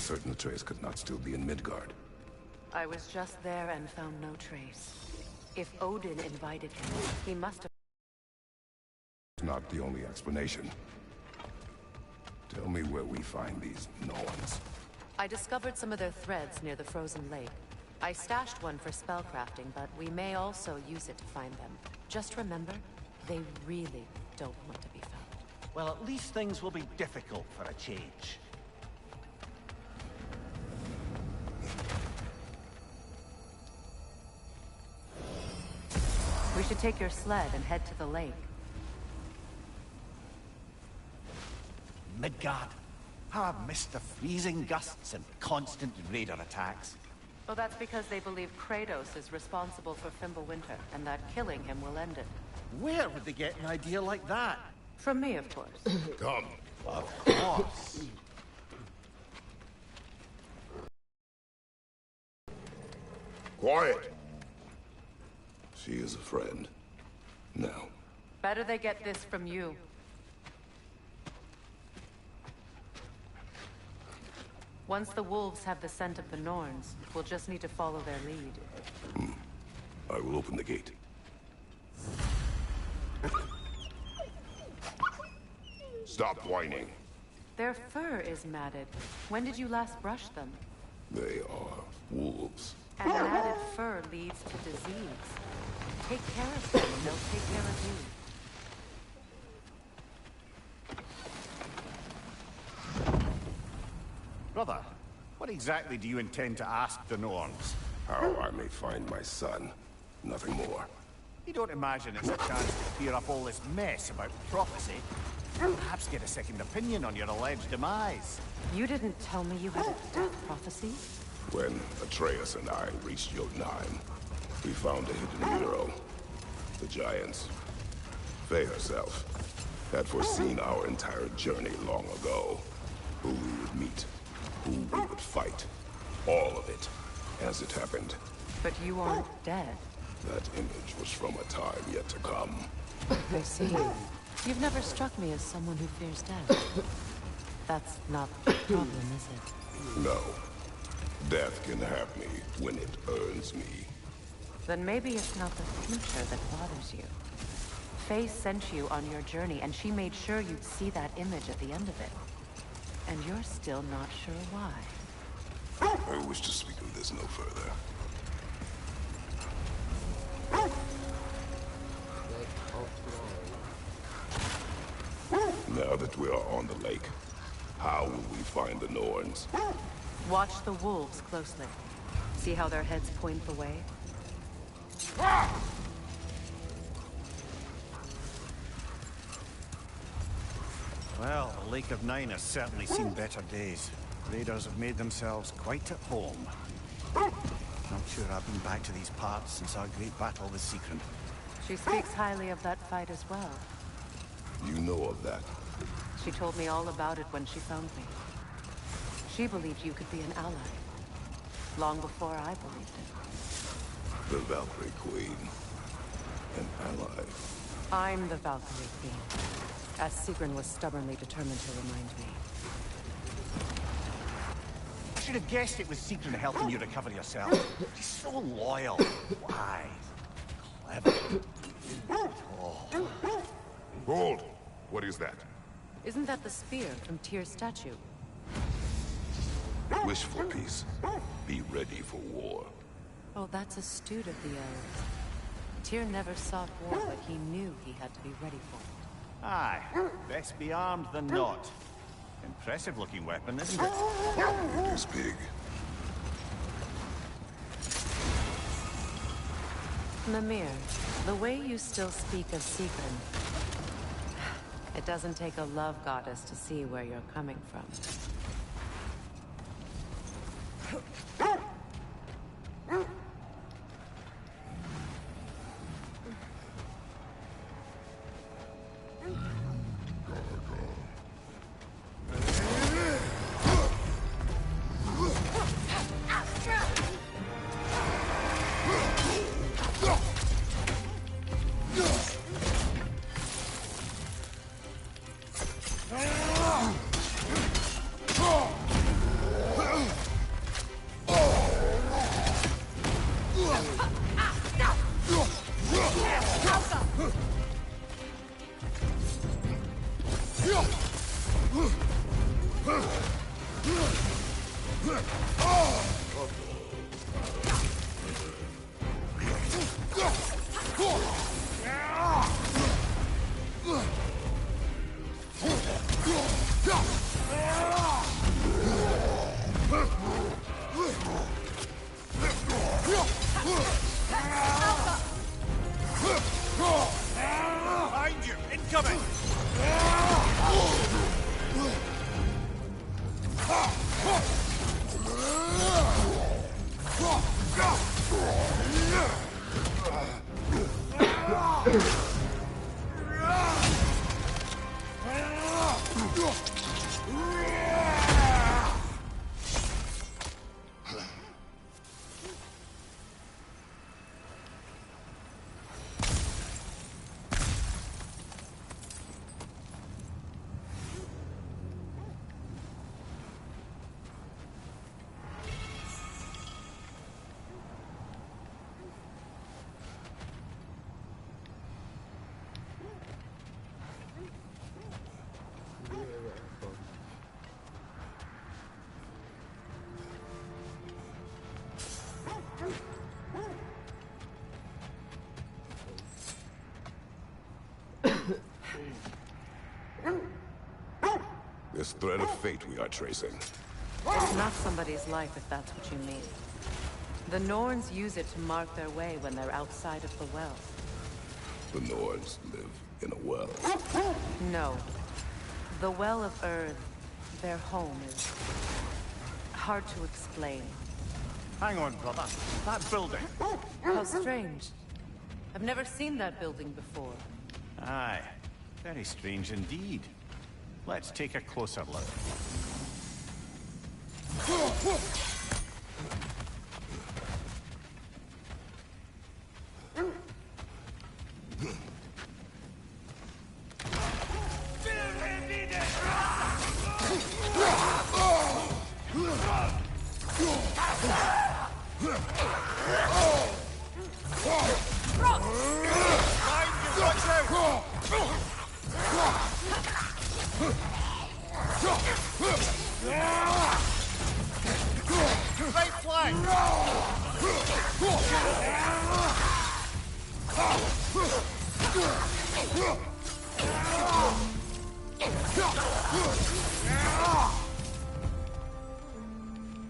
certain Atreus could not still be in Midgard? I was just there and found no trace. If Odin invited him, he must have... Not the only explanation. Tell me where we find these Norns. I discovered some of their threads near the frozen lake. I stashed one for spellcrafting, but we may also use it to find them. Just remember, they really don't want to be found. Well, at least things will be difficult for a change. We should take your sled and head to the lake. Midgard. How I've missed the freezing gusts and constant raider attacks. Well, that's because they believe Kratos is responsible for Fimbulwinter, and that killing him will end it. Where would they get an idea like that? From me, of course. Come. Of course. Quiet. She is a friend. Now. Better they get this from you. Once the wolves have the scent of the Norns, we'll just need to follow their lead. I will open the gate. Stop whining. Their fur is matted. When did you last brush them? They are wolves. And matted fur leads to disease. Take care of them, and they'll take care of you. Brother, what exactly do you intend to ask the Norns? How I may find my son. Nothing more. You don't imagine it's a chance to clear up all this mess about prophecy? Perhaps get a second opinion on your alleged demise. You didn't tell me you had a death prophecy? When Atreus and I reached Jotunheim, we found a hidden hero. The Giants. Faye herself had foreseen our entire journey long ago. Who we would meet, who we would fight. All of it, as it happened. But you aren't dead. That image was from a time yet to come. I see. You've never struck me as someone who fears death. That's not the problem, is it? No. Death can have me when it earns me. Then maybe it's not the future that bothers you. Faye sent you on your journey, and she made sure you'd see that image at the end of it. And you're still not sure why. I wish to speak of this no further. Now that we are on the lake, how will we find the Norns? Watch the wolves closely. See how their heads point the way? Well, the Lake of Nine has certainly seen better days. Raiders have made themselves quite at home. Not sure I've been back to these parts since our great battle with Secret. She speaks highly of that fight as well. You know of that? She told me all about it when she found me. She believed you could be an ally. Long before I believed it. The Valkyrie Queen. An ally. I'm the Valkyrie Queen. As Sigrun was stubbornly determined to remind me. I should have guessed it was Secret helping you recover yourself. She's so loyal, wise, clever. Oh. Hold! What is that? Isn't that the spear from Tyr's statue? Wish for peace. Be ready for war. Oh, that's astute of the elves. Tyr never sought war, but he knew he had to be ready for it. Aye, best be armed than not. Impressive looking weapon, isn't it? It is big. Mimir, the way you still speak of Sigrun, it doesn't take a love goddess to see where you're coming from. This thread of fate we are tracing. It's not somebody's life, if that's what you mean. The Norns use it to mark their way when they're outside of the well. The Nords live in a well. No. The Well of Earth, their home, is hard to explain. Hang on, brother. That building. How strange. I've never seen that building before. Aye. Very strange indeed. Let's take a closer look.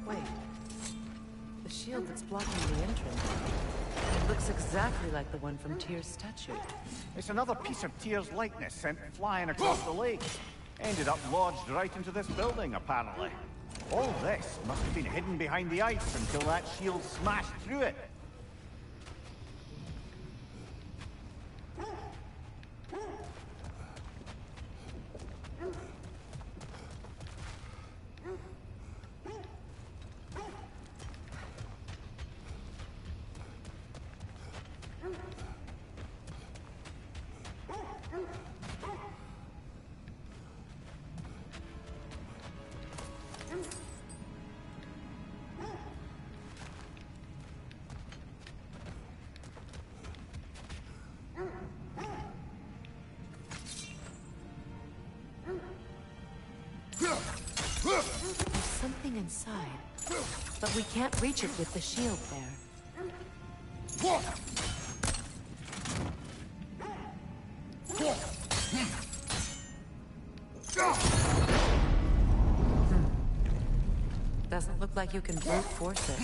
Wait. The shield that's blocking the entrance. It looks exactly like the one from Tyr's statue. It's another piece of Tyr's likeness sent flying across the lake. Ended up lodged right into this building, apparently. All this must have been hidden behind the ice until that shield smashed through it. There's something inside, but we can't reach it with the shield there. Doesn't look like you can brute force it.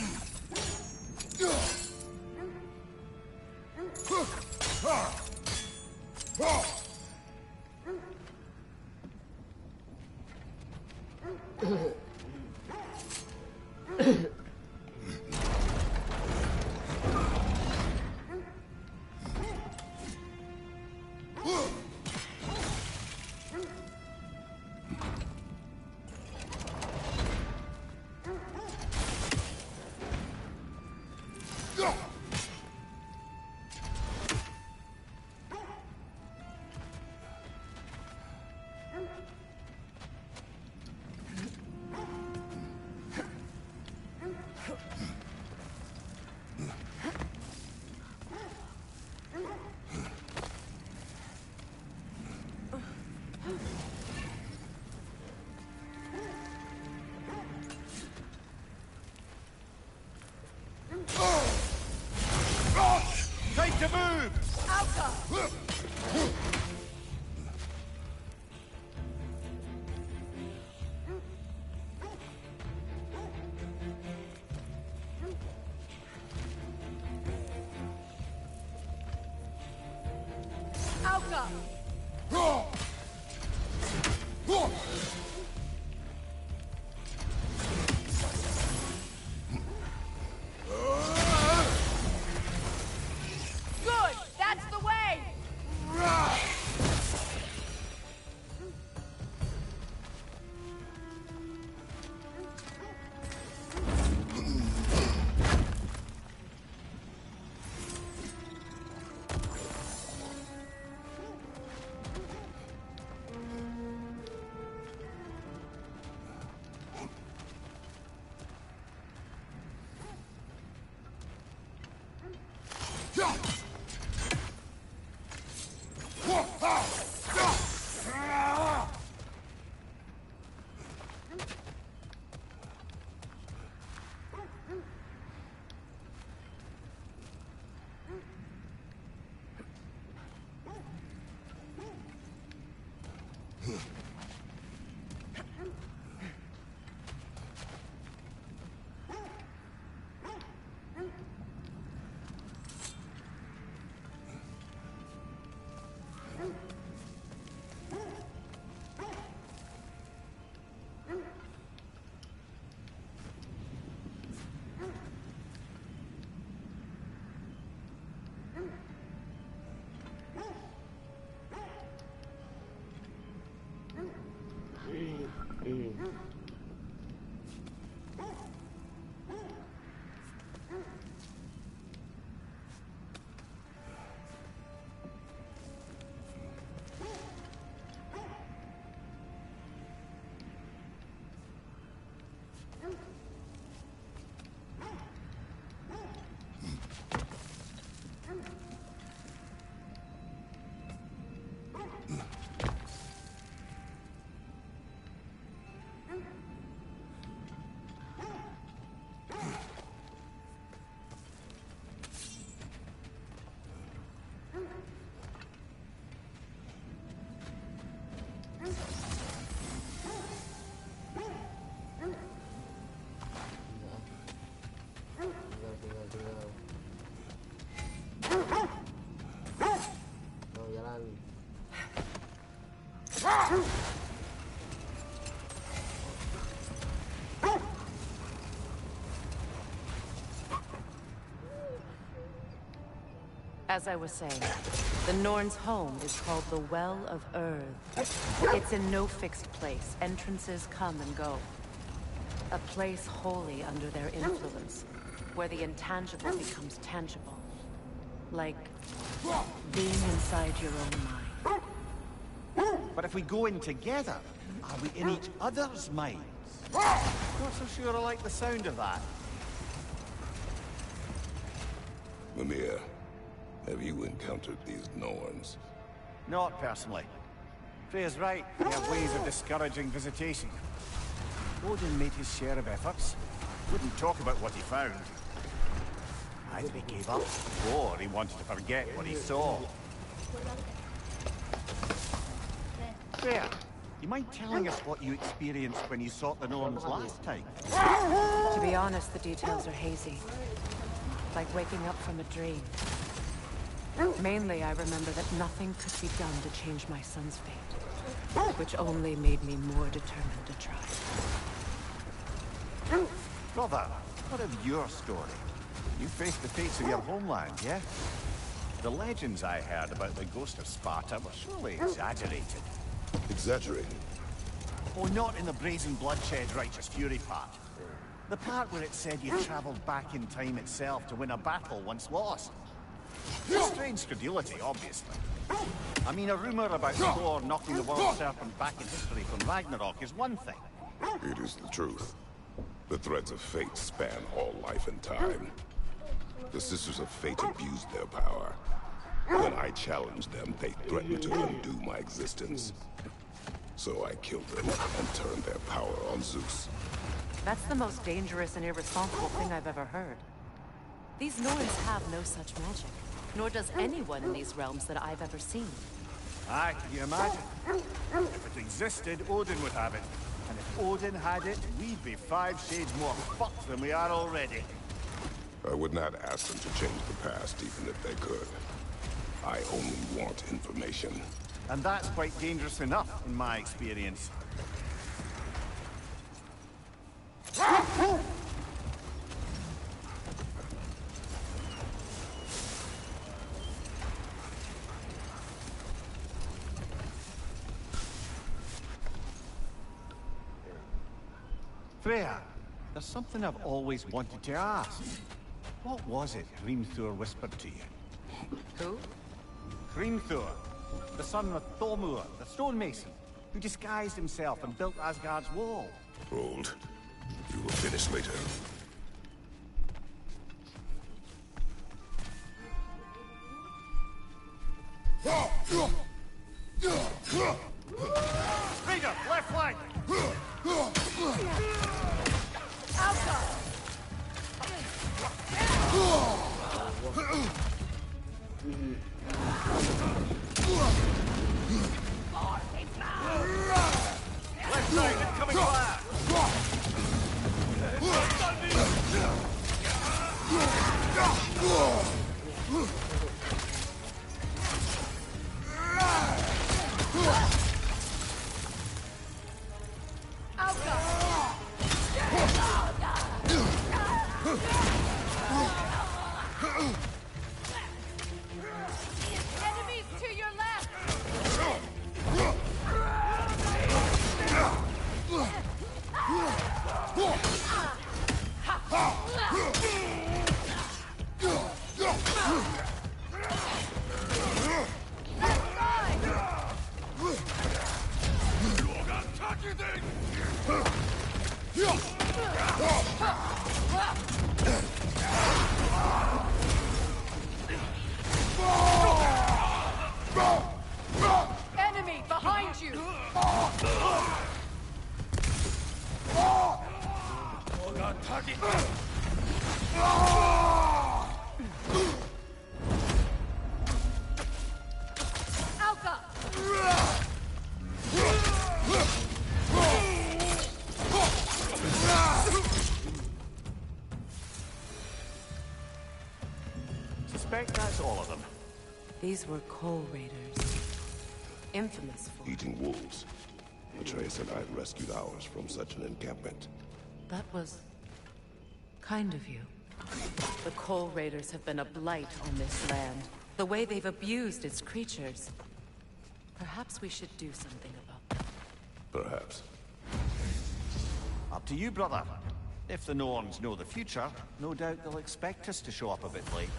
Time to move! As I was saying, the Norn's home is called the Well of Earth. It's in no fixed place. Entrances come and go. A place wholly under their influence, where the intangible becomes tangible. Like being inside your own mind. But if we go in together, are we in each other's minds? Not so sure I like the sound of that. Mimir, have you encountered these Norns? Not personally. Freya's right. They have ways of discouraging visitation. Odin made his share of efforts. Wouldn't talk about what he found. Either he gave up, or he wanted to forget what he saw. Freya, you mind telling us what you experienced when you sought the Norns last time? To be honest, the details are hazy. Like waking up from a dream. Mainly, I remember that nothing could be done to change my son's fate, which only made me more determined to try. Brother, what of your story? You faced the fates of your homeland, yeah? The legends I heard about the ghost of Sparta were surely exaggerated. Exaggerated? Oh, not in the brazen bloodshed righteous fury part. The part where it said you traveled back in time itself to win a battle once lost. Strange credulity, obviously. I mean, a rumor about Thor knocking the world serpent back in history from Ragnarok is one thing. It is the truth. The threads of fate span all life and time. The Sisters of Fate abused their power. When I challenged them, they threatened to undo my existence. So I killed them and turned their power on Zeus. That's the most dangerous and irresponsible thing I've ever heard. These Norns have no such magic, nor does anyone in these realms that I've ever seen. Aye, can you imagine? If it existed, Odin would have it. And if Odin had it, we'd be 5 shades more fucked than we are already. I would not ask them to change the past, even if they could. I only want information. And that's quite dangerous enough, in my experience. Freya, there's something I've always wanted to ask. What was it Hrimthur whispered to you? Who? Hrimthur, the son of Thormur, the stonemason, who disguised himself and built Asgard's wall. Hold. You will finish later. Raider, left flank! Left side, incoming fire! Enemies to your left! Enemy behind you! Suspect that's all of them. These were coal raiders. Infamous for... Eating wolves. Atreus and I rescued ours from such an encampment. That was... kind of you. The coal raiders have been a blight on this land. the way they've abused its creatures. Perhaps we should do something about that. Perhaps. Up to you, brother. If the Norns know the future, no doubt they'll expect us to show up a bit late.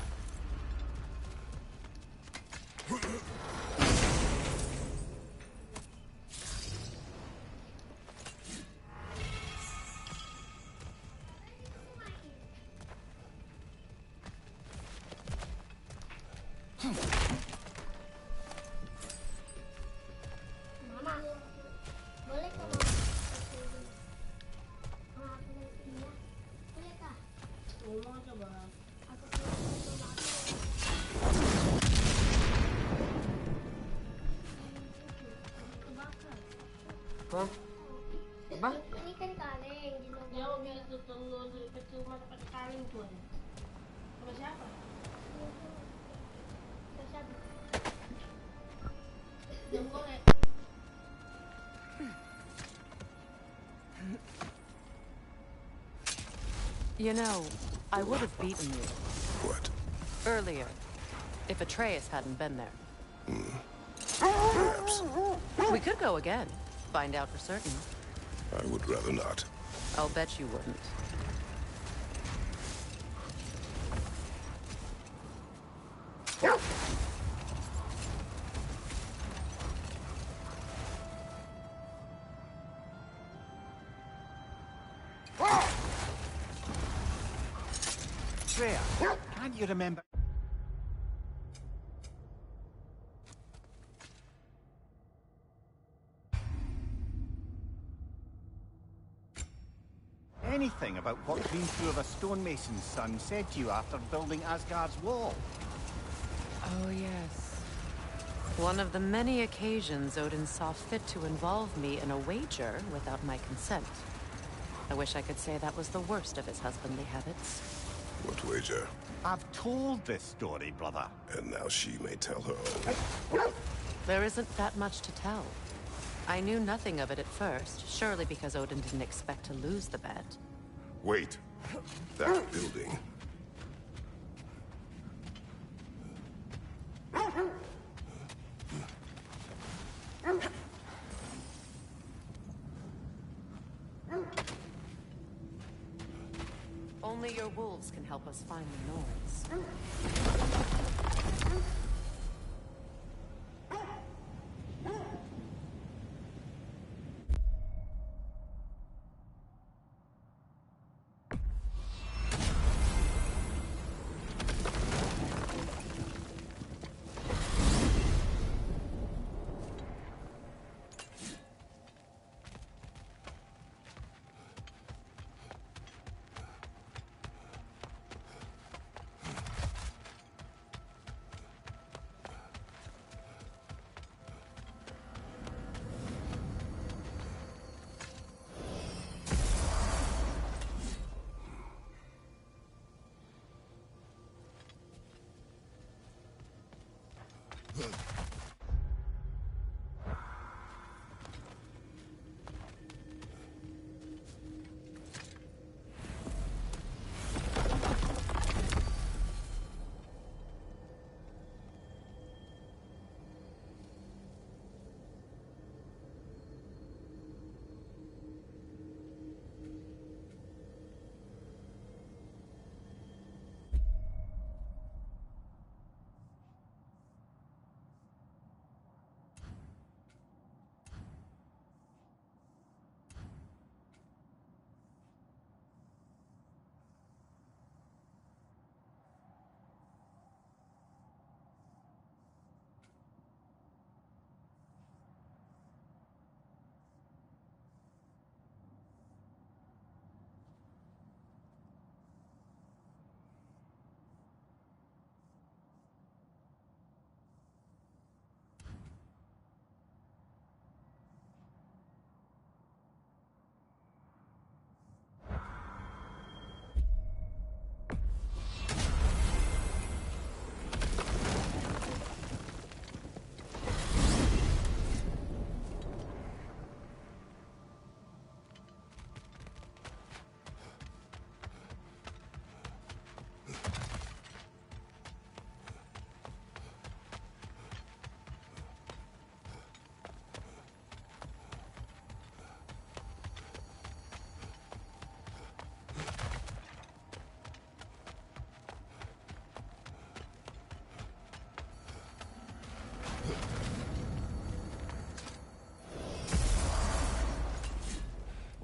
Mama, boleh kah mama ini? Boleh kah? Mau coba. Aku coba. Kebakar. Hah? Apa? Ini kan kaleng. Ya, mobil itu tunggu cuma pakai kaleng tuh. Sama siapa? Sama siapa? Yang boleh. You know, I would have beaten you What? earlier, if Atreus hadn't been there. Perhaps. We could go again, find out for certain. I would rather not. I'll bet you wouldn't. Freya, can't you remember? Anything about what came through of a stonemason's son said to you after building Asgard's wall? Oh, yes. One of the many occasions Odin saw fit to involve me in a wager without my consent. I wish I could say that was the worst of his husbandly habits. What wager? I've told this story, brother. And now she may tell her own. There isn't that much to tell. I knew nothing of it at first, surely because Odin didn't expect to lose the bet. Wait. That building. Only your wolves can help us find the Norns.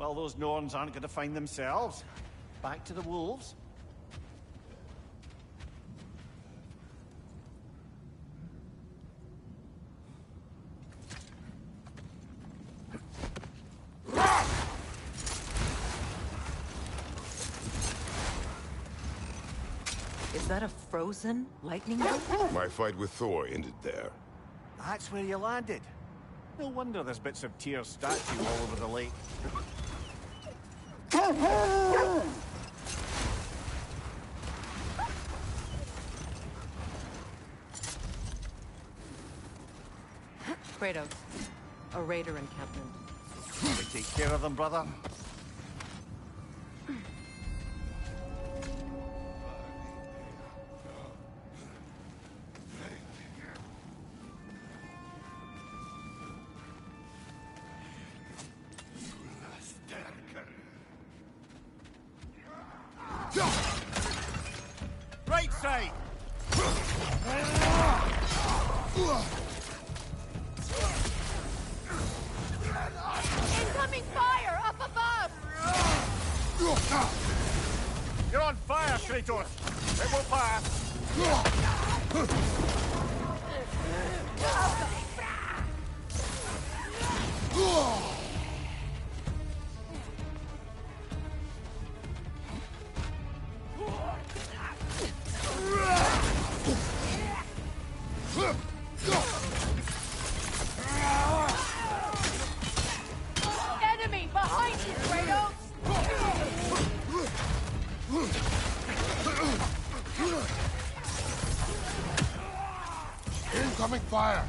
Well, those Norns aren't going to find themselves. Back to the wolves. Is that a frozen lightning bolt? My fight with Thor ended there. That's where you landed. No wonder there's bits of Tyr's statue all over the lake. Kratos, a raider encampment. We take care of them, brother. Right side! Incoming fire up above! You're on fire, Kratos! It will pass! Enemy behind you, Kratos! Incoming fire!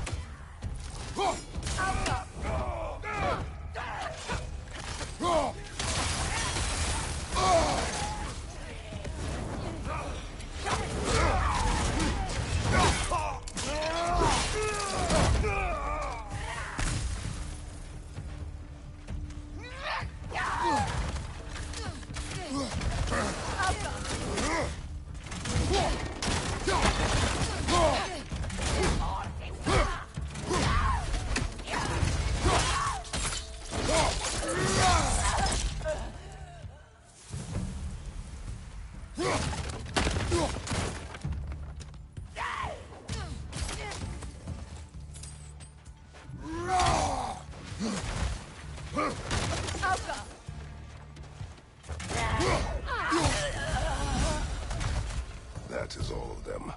That is all of them.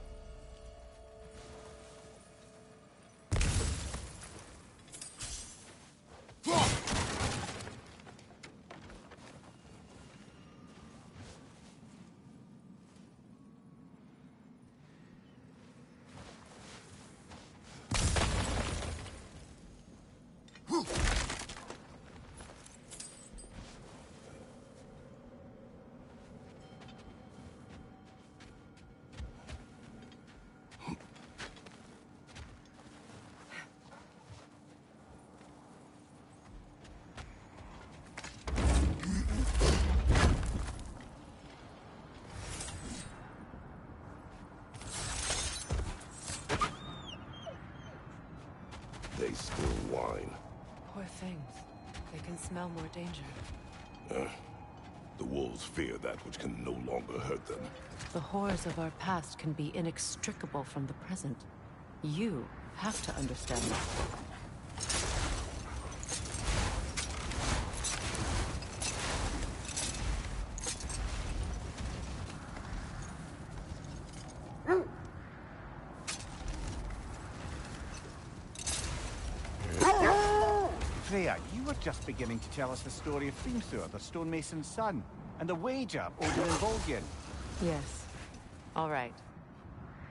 They still whine. Poor things. They can smell more danger. The wolves fear that which can no longer hurt them. The horrors of our past can be inextricable from the present. You have to understand that. Freya, you were just beginning to tell us the story of Hrimthur, the stonemason's son, and the wager Odin and Volgin. Yes. All right.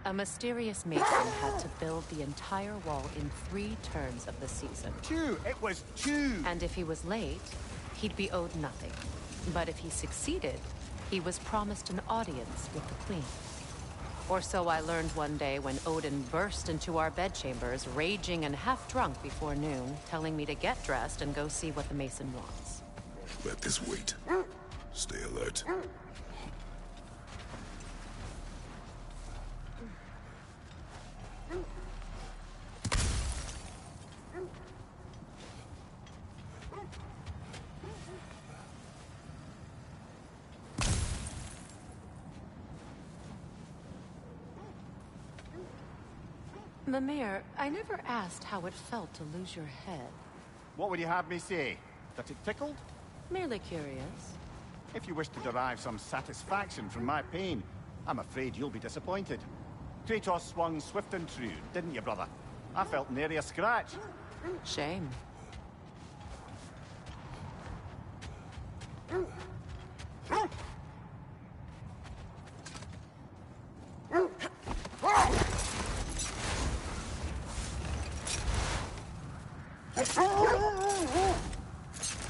A mysterious mason had to build the entire wall in 3 turns of the season. 2! It was 2! And if he was late, he'd be owed nothing. But if he succeeded, he was promised an audience with the queen. Or so I learned one day when Odin burst into our bedchambers, raging and half-drunk before noon, telling me to get dressed and go see what the mason wants. Let this wait. Stay alert. Mimir, I never asked how it felt to lose your head. What would you have me say? That it tickled? Merely curious. If you wish to derive some satisfaction from my pain, I'm afraid you'll be disappointed. Kratos swung swift and true, didn't you, brother? I felt nary a scratch. Shame.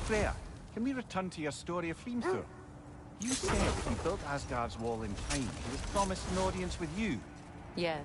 Freya, can we return to your story of Hrimthur? You said if you built Asgard's wall in time, he was promised an audience with you. Yes.